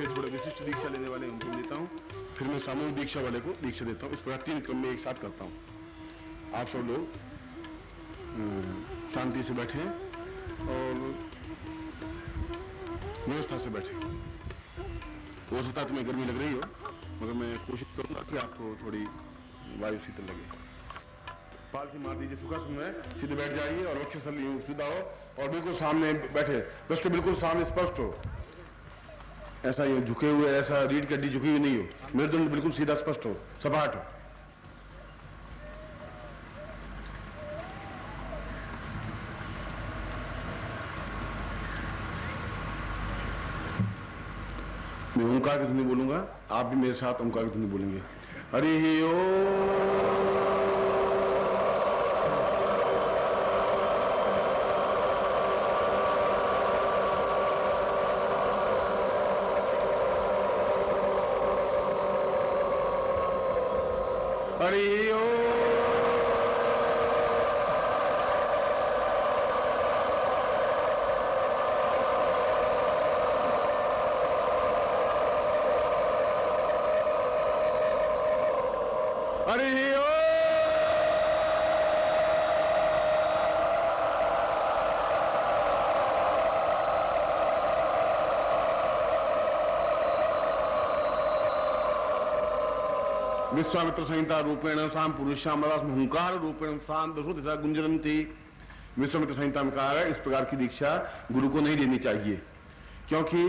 फिर थोड़े विशिष्ट दीक्षा लेने वाले उनको देता हूँ, फिर मैं सामूहिक दीक्षा वाले को दीक्षा देता हूँ। इस प्रकार 3 क्रम में एक साथ करता हूँ। आप सब लोग शांति से बैठें और व्यवस्था से बैठें। हो सकता है तुम्हें गर्मी लग रही हो, मगर मैं कोशिश करूंगा कि आपको थोड़ी वायु शीतल लगे। पालथी मार दीजिए, सुखासन में सीधे बैठ जाइए और वक्षस्थल सीधा हो और बिल्कुल सामने बैठे, दृष्टि बिल्कुल सामने स्पष्ट हो। ऐसा ये झुके हुए, ऐसा रीढ़ की हड्डी झुकी हुई नहीं हो, मेरुदंड बिल्कुल सीधा स्पष्ट हो, सपाट हो। मैं ओंकार की ध्वनि बोलूंगा, आप भी मेरे साथ ओंकार की ध्वनि बोलेंगे। हरि ओम। हरि ओम। हरि ओम। विश्वामित्र संहिता रूपेण साम पुरुषाम हुंकार रूपेण साम दशो दिशा गुंजरंती। विश्वामित्र संहिता में कहा है इस प्रकार की दीक्षा गुरु को नहीं लेनी चाहिए, क्योंकि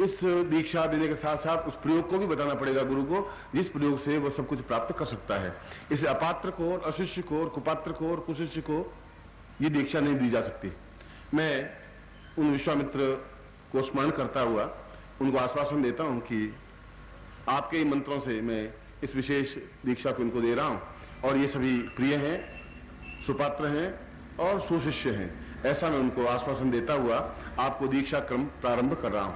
इस दीक्षा देने के साथ साथ उस प्रयोग को भी बताना पड़ेगा गुरु को, जिस प्रयोग से वह सब कुछ प्राप्त कर सकता है। इसे अपात्र को और अशिष्य को और कुपात्र को और कुशिष्य को ये दीक्षा नहीं दी जा सकती। मैं उन विश्वामित्र को स्मरण करता हुआ उनको आश्वासन देता हूं कि आपके ही मंत्रों से मैं इस विशेष दीक्षा को इनको दे रहा हूं और ये सभी प्रिय हैं, सुपात्र हैं और सुशिष्य हैं। ऐसा मैं उनको आश्वासन देता हुआ आपको दीक्षा क्रम प्रारंभ कर रहा हूं।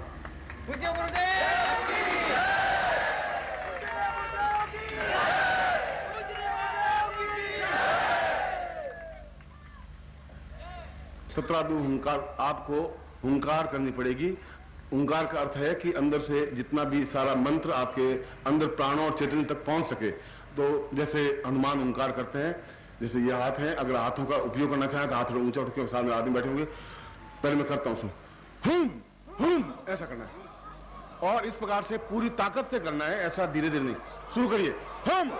सत्रादु हुंकार, आपको हुंकार करनी पड़ेगी। हुंकार का अर्थ है कि अंदर से जितना भी सारा मंत्र आपके अंदर प्राणों और चेतन तक पहुंच सके। तो जैसे हनुमान हुंकार करते हैं, जैसे ये हाथ है, अगर हाथों का उपयोग करना चाहें तो हाथ ऊंचा उठ के सामने आदमी बैठे होंगे। पहले मैं करता हूं, हुम हुम ऐसा करना है और इस प्रकार से पूरी ताकत से करना है, ऐसा धीरे धीरे नहीं। शुरू करिए, हम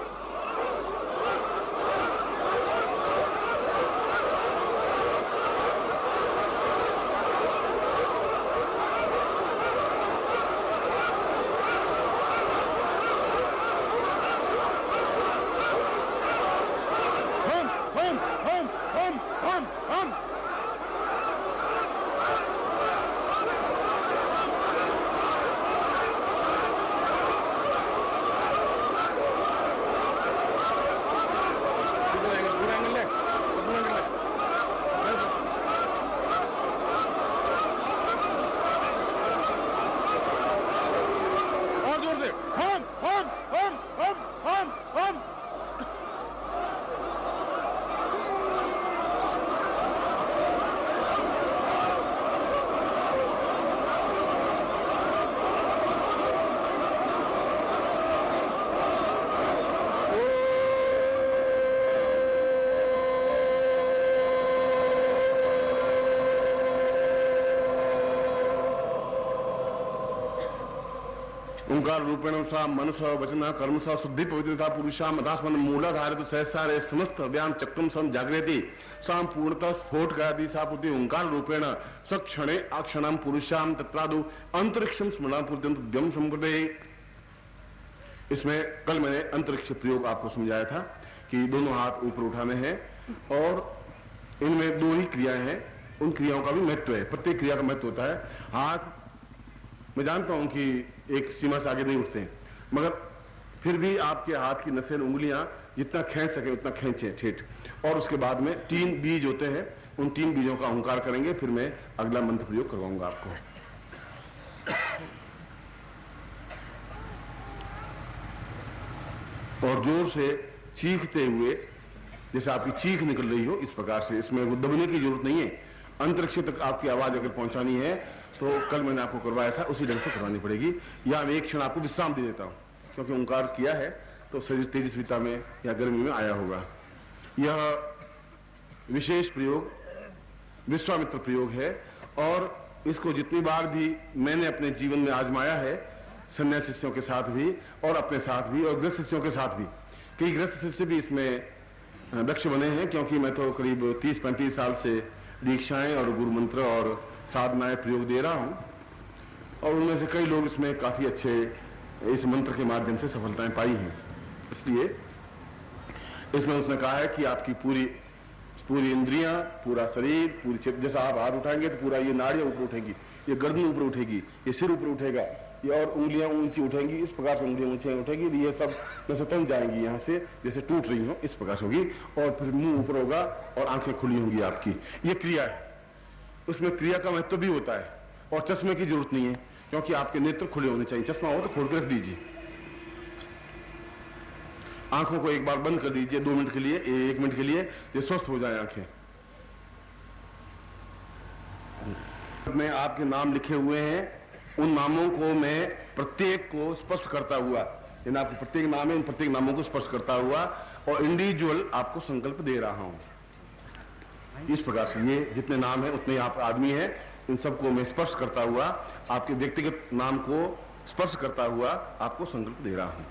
ओंकार रूपेण सा मनस वचन कर्म सा शुद्धि पवित्रता पुरुषाम अधास्मन मूलाधार तो सहसारे समस्त व्याम चक्रम सम जागृति साम पूर्णतः स्फोट गादी सापुति ओंकार रूपेण सक्षणे अक्षणम पुरुषाम तत्रादु अंतरिक्षम स्मरण पूर्त्यम संप्रदे। इसमें कल मैंने अंतरिक्ष प्रयोग आपको समझाया था कि दोनों हाथ ऊपर उठाने हैं और इनमें 2 ही क्रियाएं हैं। उन क्रियाओं का भी महत्व है, प्रत्येक क्रिया का महत्व होता है। हाथ मैं जानता हूं कि एक सीमा से आगे नहीं उठते हैं, मगर फिर भी आपके हाथ की नसें, उंगलियां जितना खींच सके उतना खींचे ठेठ। और उसके बाद में 3 बीज होते हैं, उन 3 बीजों का ओंकार करेंगे। फिर मैं अगला मंत्र प्रयोग करवाऊंगा आपको। और जोर से चीखते हुए, जैसे आपकी चीख निकल रही हो, इस प्रकार से। इसमें दबने की जरूरत नहीं है। अंतरिक्ष तक आपकी आवाज अगर पहुंचानी है तो कल मैंने आपको करवाया था उसी ढंग से करवानी पड़ेगी, या मैं एक क्षण आपको विश्राम दे देता हूँ, क्योंकि ओंकार किया है तो शरीर तेजस्विता में या गर्मी में आया होगा। यह विशेष प्रयोग विश्वामित्र प्रयोग है, और इसको जितनी बार भी मैंने अपने जीवन में आजमाया है, संन्यास शिष्यों के साथ भी और अपने साथ भी और गृहस्थ शिष्यों के साथ भी, कई गृहस्थ शिष्य भी इसमें दक्ष बने हैं, क्योंकि मैं तो करीब 30-35 साल से दीक्षाएं और गुरु मंत्र और साधनाएं प्रयोग दे रहा हूं, और उनमें से कई लोग इसमें काफी अच्छे इस मंत्र के माध्यम से सफलताएं पाई हैं। इसलिए इसमें उसने कहा है कि आपकी पूरी इंद्रियां, पूरा शरीर, पूरी जैसा आप हाथ उठाएंगे तो पूरा ये नाड़ियां ऊपर उठेगी, ये गर्दन ऊपर उठेगी, ये सिर ऊपर उठेगा, ये और उंगलियां ऊंची उठेंगी, इस प्रकार से उंगलियां ऊंची उठेंगी, ये सब जैसे तन जाएंगी, यहाँ से जैसे टूट रही हो इस प्रकार से होगी, और फिर मुंह ऊपर होगा और आंखें खुली होंगी आपकी। ये क्रिया है, उसमें क्रिया का महत्व भी होता है, और चश्मे की जरूरत नहीं है, क्योंकि आपके नेत्र खुले होने चाहिए। चश्मा हो तो खोल के रख दीजिए, आंखों को एक बार बंद कर दीजिए 2 मिनट के लिए, 1 मिनट के लिए, ये स्वस्थ हो जाए आंखें। में आपके नाम लिखे हुए हैं, उन नामों को मैं प्रत्येक को स्पर्श करता हुआ, इन आपके प्रत्येक नाम है, इन प्रत्येक नामों को स्पर्श करता हुआ और इंडिविजुअल आपको संकल्प दे रहा हूं। इस प्रकार से ये जितने नाम है उतने आप आदमी हैं, इन सबको मैं स्पर्श करता हुआ, आपके व्यक्तिगत नाम को स्पर्श करता हुआ आपको संकल्प दे रहा हूं।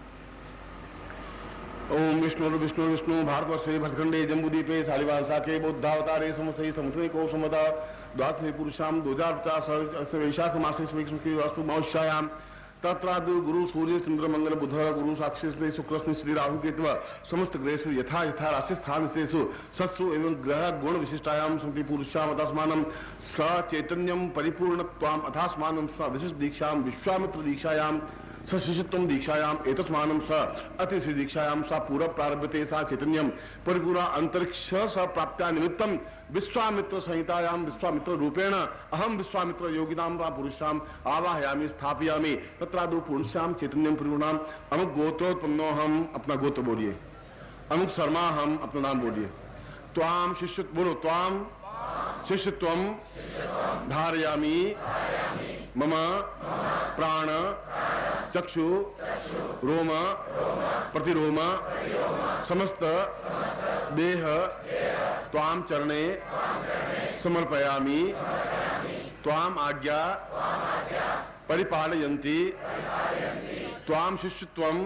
ओम विष्णु विष्णु विष्णु भारतवर्षे भरतखंडे जम्बूद्वीपे शालिवांसाके बौद्धावतारे समसई समुद्रे को समदा द्वादशे पुरुषाम 2050 वैशाख मासे वास्तु मौष्यायाम तत्रादु गुरु सूर्य चंद्र मंगल बुध गुरु साक्षी शुक्र श्री राहु केतु समस्त ग्रहेषु यथा यथा राशि स्थान स्थितेषु सत्सु एवं ग्रह गुण विशिष्टायाम सन्ति पुरुषाम अथास्मानं स चैतन्यम परिपूर्णत्वाम अथास्मानं स विशिष्ट दीक्षाम विश्वामित्र दीक्षायाम शिष्यत्वम दीक्षायाम एतस्मानं स अतिशि दीक्षायाम सा पूर्व प्रारभ्यते सा चैतन्यम परिपूर्ण अंतरिक्ष स प्राप्त्या निमित्तम विश्वामित्र संहितायाम विश्वामित्र रूपेण अहम विश्वामित्र योगिनाम वा पुरुषाम आवाहयामि स्थापयामि तत्रादु पुरुषाम चैतन्यम परिपूर्णाम अमुक गोत्रोत्पन्नो हम, अपना गोत्र बोलिए, अमुक शर्मा हम, अपना नाम बोलिए, त्वाम शिष्य बोलो, त्वाम शिष्यत्वम धारयामि मम प्राण चक्षु रोम प्रतिरोम समस्त देह त्वाम चरणे समर्पयामि त्वाम आज्ञा परिपालयन्ति त्वाम शिष्यत्वम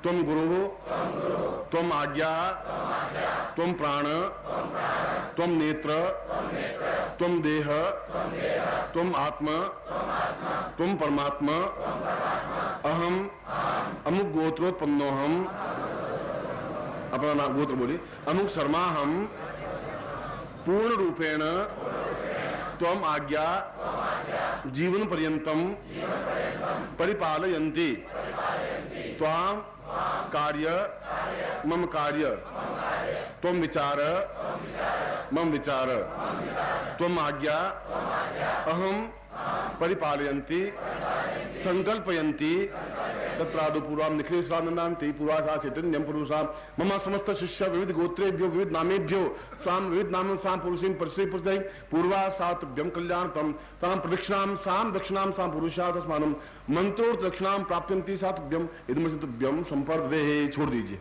त्वम गुरु त्वम आज्ञा त्वम प्राण त्वम नेत्र त्वम देह त्वम आत्मा त्वम परमात्मा अहम अमुक गोत्रोत्पन्नो हम, अपना नाम गोत्र बोलिए, अमुक शर्मा हम पूर्ण रूपेण त्वम आज्ञा जीवन पर्यंतम परिपालयन्ति त्वाम कार्य मम कार्य त्वम विचार मम विचार त्वम आज्ञा अहम परिपालयन्ति संकल्पयन्ति तत्रादु पूर्वाम निखिलेशानंदान्ति पूर्वासा चैतन्यम पुरुषाम मम समस्त शिष्य विविध गोत्रेभ्यो विविध नामेभ्यो साम विविध नाम साम पुरुषिम परिश्री पुरुषै पूर्वासा तुभ्यं कल्याणतम ताम प्रदक्षिणाम साम दक्षिणाम साम पुरुषा तस्मानं मंत्रोर्थ दक्षिणाम प्राप्यन्ति सा तुभ्यं इदमस्य तुभ्यं संपर्देहि। छोड़ दीजिए,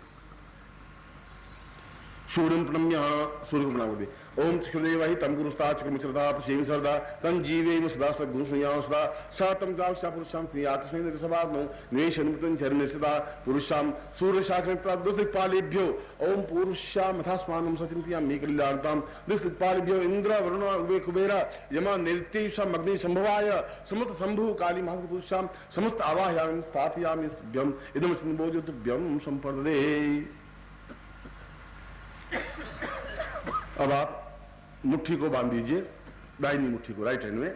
सूर्यं प्रणम्य सूर्य को प्रणाम दे। ओम कृष्णदेवाहि तम गुरुस्ता चक्रमुचरदा पश्येमि सरदा तं जीवेम सदा सद्गुरु संयाम सदा सा तम दावशा पुरुषाम श्री आकृष्णेन्द्र सभावनो निवेशनमृतं चरणे सदा पुरुषाम सूर्यशाखनेत्रा दिक्पालेभ्यो ओम पुरुषाम यथास्मानं सचिन्त्यामि कल्याणताम दिक्पालेभ्यो इंद्र वरुण उभे कुबेर यमा नैत्यैषाम अग्नि संभवाय समस्त शंभु काली महाभूत पुरुषाम समस्त आवाहयामि स्थापयामि तुभ्यं इदमचिन्नबोधो तुभ्यं संपर्दे। अब आप मुट्ठी को बांध दीजिए, दाहिनी मुट्ठी को राइट हैंड में,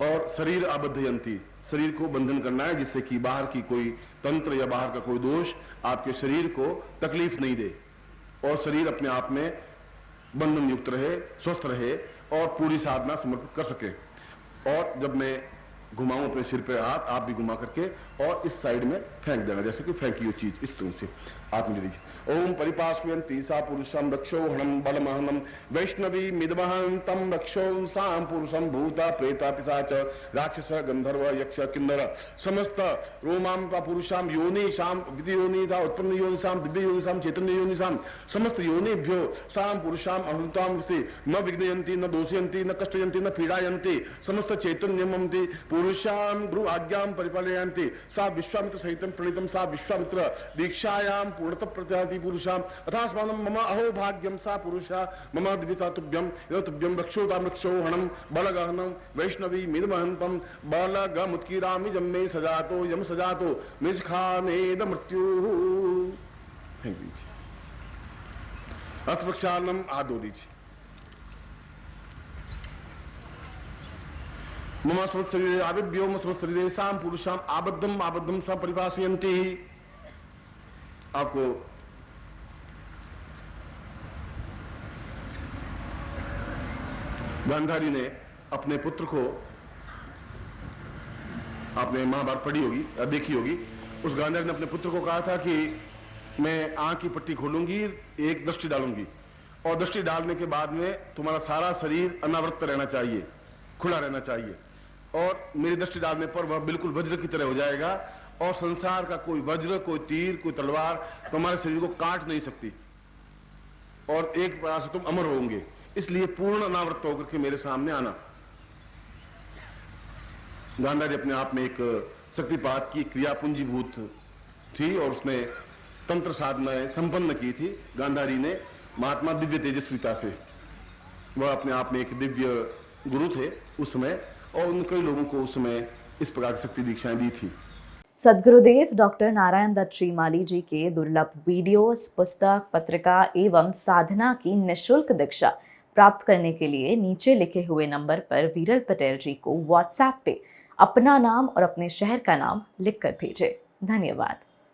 और शरीर आबद्धयंती, शरीर को बंधन करना है जिससे कि बाहर की कोई तंत्र या बाहर का कोई दोष आपके शरीर को तकलीफ नहीं दे और शरीर अपने आप में बंधन युक्त रहे, स्वस्थ रहे और पूरी साधना समर्पित कर सके। और जब मैं घुमाऊं अपने सिर पे हाथ, आप भी घुमा करके और इस साइड में फेंक देना, जैसे कि फेंकी हुई चीज इस तरह से। आत्मनिधि। ओम परिपार्श्वयन्ति सा पुरुषं रक्षोहणं बलमहनं वैष्णवी मिदमहन्तं रक्षो सां पुरुषं भूता प्रेता पिशाच राक्षस गंधर्व यक्ष किन्नर समस्त रोमां पुरुषां योनिशां विद्योनिता उत्पन्न योनिशां दिव्य योनिशां चैतन्य योनिशां समस्त योनिभ्यो सां पुरुषां अहंतां से न विघ्नयन्ति न दोषयन्ति न कष्टयन्ति न पीडायन्ति समस्त चैतन्यमन्ति पुरुषां गुरु आज्ञां परिपालयन्ति सा विश्वामित्र सहितं प्रणीतं सा विश्वामित्र दीक्षायां पूर्णतः प्रत्याति पुरुषां अथास्मानं मम अहो भाग्यं सा पुरुषा मम दिव्यता तुभ्यं तुभ्यं रक्षोतां रक्षोहणं बलगहनं वैष्णवी मिदमहन्तं बलगमुत्कीरामि जम्मे सजातो यम सजातो निष्खानेद मृत्युः। फेंक दीजिए। अस्त्रक्षालनम आदो दीजिए। मम समस्त शरीरे आविभ्यो मम समस्त शरीरे सां पुरुषां आबद्धम आबद्धम सा परिभाषयन्ति। आपको गांधारी ने अपने पुत्र को, आपने महाभारत पढ़ी होगी या देखी होगी, उस गांधारी ने अपने पुत्र को कहा था कि मैं आंख की पट्टी खोलूंगी, एक दृष्टि डालूंगी और दृष्टि डालने के बाद में तुम्हारा सारा शरीर अनावृत रहना चाहिए, खुला रहना चाहिए और मेरी दृष्टि डालने पर वह बिल्कुल वज्र की तरह हो जाएगा और संसार का कोई वज्र, कोई तीर, कोई तलवार तुम्हारे शरीर को काट नहीं सकती और एक प्रकार से तुम अमर होंगे। इसलिए पूर्ण अनावृत होकर के मेरे सामने आना। गांधारी अपने आप में एक शक्तिपात की क्रिया पुंजीभूत थी और उसने तंत्र साधनाएं संपन्न की थी। गांधारी ने महात्मा दिव्य तेजस्विता से, वह अपने आप में एक दिव्य गुरु थे उस समय और उन कई लोगों को उस समय इस प्रकार की शक्ति दीक्षाएं दी थी। सद्गुरुदेव डॉक्टर नारायण दत्त श्रीमाली जी के दुर्लभ वीडियोस, पुस्तक, पत्रिका एवं साधना की निःशुल्क दीक्षा प्राप्त करने के लिए नीचे लिखे हुए नंबर पर वीरल पटेल जी को व्हाट्सएप पे अपना नाम और अपने शहर का नाम लिखकर भेजें। धन्यवाद।